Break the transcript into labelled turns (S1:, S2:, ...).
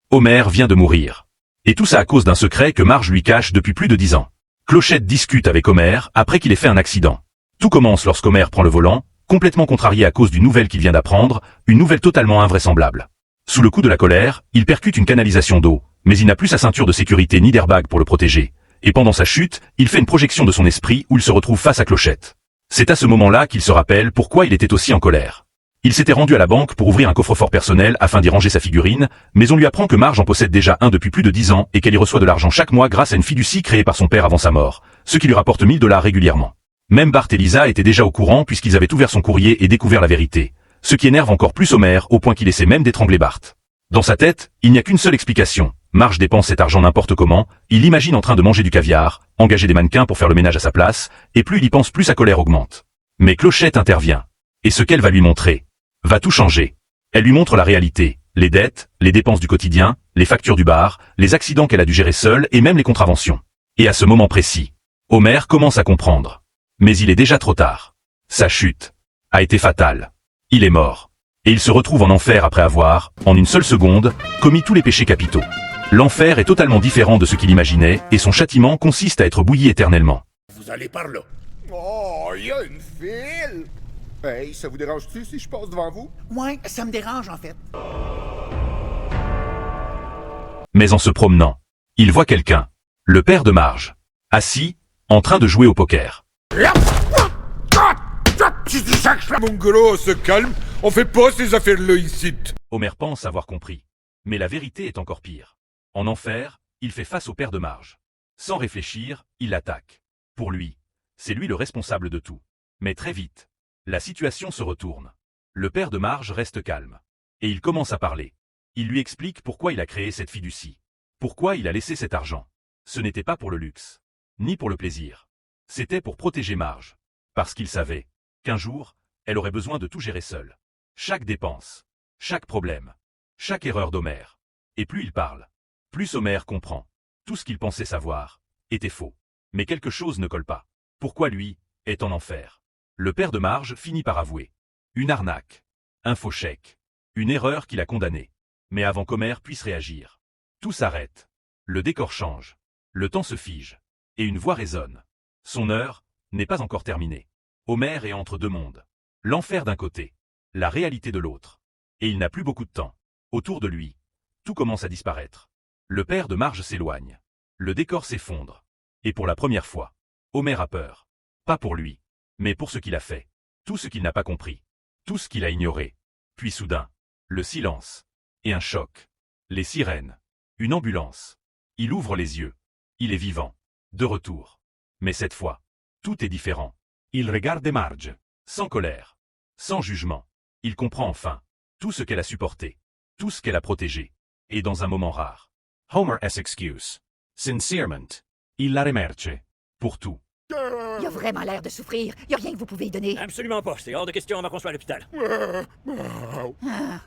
S1: Homer vient de mourir. Et tout ça à cause d'un secret que Marge lui cache depuis plus de 10 ans. Clochette discute avec Homer après qu'il ait fait un accident. Tout commence lorsqu'Homer prend le volant, complètement contrarié à cause d'une nouvelle qu'il vient d'apprendre, une nouvelle totalement invraisemblable. Sous le coup de la colère, il percute une canalisation d'eau, mais il n'a plus sa ceinture de sécurité ni d'airbag pour le protéger. Et pendant sa chute, il fait une projection de son esprit où il se retrouve face à Clochette. C'est à ce moment-là qu'il se rappelle pourquoi il était aussi en colère. Il s'était rendu à la banque pour ouvrir un coffre-fort personnel afin d'y ranger sa figurine, mais on lui apprend que Marge en possède déjà un depuis plus de 10 ans et qu'elle y reçoit de l'argent chaque mois grâce à une fiducie créée par son père avant sa mort, ce qui lui rapporte 1000 $ régulièrement. Même Bart et Lisa étaient déjà au courant puisqu'ils avaient ouvert son courrier et découvert la vérité, ce qui énerve encore plus Homer au point qu'il essaie même d'étrangler Bart. Dans sa tête, il n'y a qu'une seule explication. Marge dépense cet argent n'importe comment, il l'imagine en train de manger du caviar, engager des mannequins pour faire le ménage à sa place, et plus il y pense plus sa colère augmente. Mais Clochette intervient. Et ce qu'elle va lui montrer va tout changer. Elle lui montre la réalité, les dettes, les dépenses du quotidien, les factures du bar, les accidents qu'elle a dû gérer seule et même les contraventions. Et à ce moment précis, Homer commence à comprendre. Mais il est déjà trop tard. Sa chute a été fatale. Il est mort. Et il se retrouve en enfer après avoir, en une seule seconde, commis tous les péchés capitaux. L'enfer est totalement différent de ce qu'il imaginait, et son châtiment consiste à être bouilli éternellement.
S2: Vous allez par là.
S3: Oh, il y a une file! Hey, ça vous dérange-tu si je passe devant vous?
S2: Ouais, ça me dérange en fait.
S1: Mais en se promenant, il voit quelqu'un, le père de Marge, assis, en train de jouer au poker.
S4: Mon gros, se calme, on fait pas ces affaires-là ici.
S1: Homer pense avoir compris. Mais la vérité est encore pire. En enfer, il fait face au père de Marge. Sans réfléchir, il l'attaque. Pour lui, c'est lui le responsable de tout. Mais très vite, la situation se retourne. Le père de Marge reste calme. Et il commence à parler. Il lui explique pourquoi il a créé cette fiducie. Pourquoi il a laissé cet argent. Ce n'était pas pour le luxe, ni pour le plaisir. C'était pour protéger Marge. Parce qu'il savait qu'un jour, elle aurait besoin de tout gérer seule. Chaque dépense, chaque problème, chaque erreur d'Homer. Et plus il parle, plus Homer comprend. Tout ce qu'il pensait savoir était faux. Mais quelque chose ne colle pas. Pourquoi lui est en enfer? Le père de Marge finit par avouer. Une arnaque, un faux chèque, une erreur qui l'a condamné. Mais avant qu'Homer puisse réagir, tout s'arrête. Le décor change, le temps se fige, et une voix résonne. Son heure n'est pas encore terminée. Homer est entre deux mondes. L'enfer d'un côté, la réalité de l'autre. Et il n'a plus beaucoup de temps. Autour de lui, tout commence à disparaître. Le père de Marge s'éloigne. Le décor s'effondre. Et pour la première fois, Homer a peur. Pas pour lui, mais pour ce qu'il a fait. Tout ce qu'il n'a pas compris. Tout ce qu'il a ignoré. Puis soudain, le silence. Et un choc. Les sirènes. Une ambulance. Il ouvre les yeux. Il est vivant. De retour. Mais cette fois, tout est différent. Il regarde Marge. Sans colère. Sans jugement. Il comprend enfin tout ce qu'elle a supporté. Tout ce qu'elle a protégé. Et dans un moment rare. Homer S. excuse. Sincerement. Il la remercie. Pour tout.
S5: Il a vraiment l'air de souffrir. Il n'y a rien que vous pouvez y donner.
S6: Absolument pas. C'est hors de question avant qu'on soit à l'hôpital.
S5: Ah.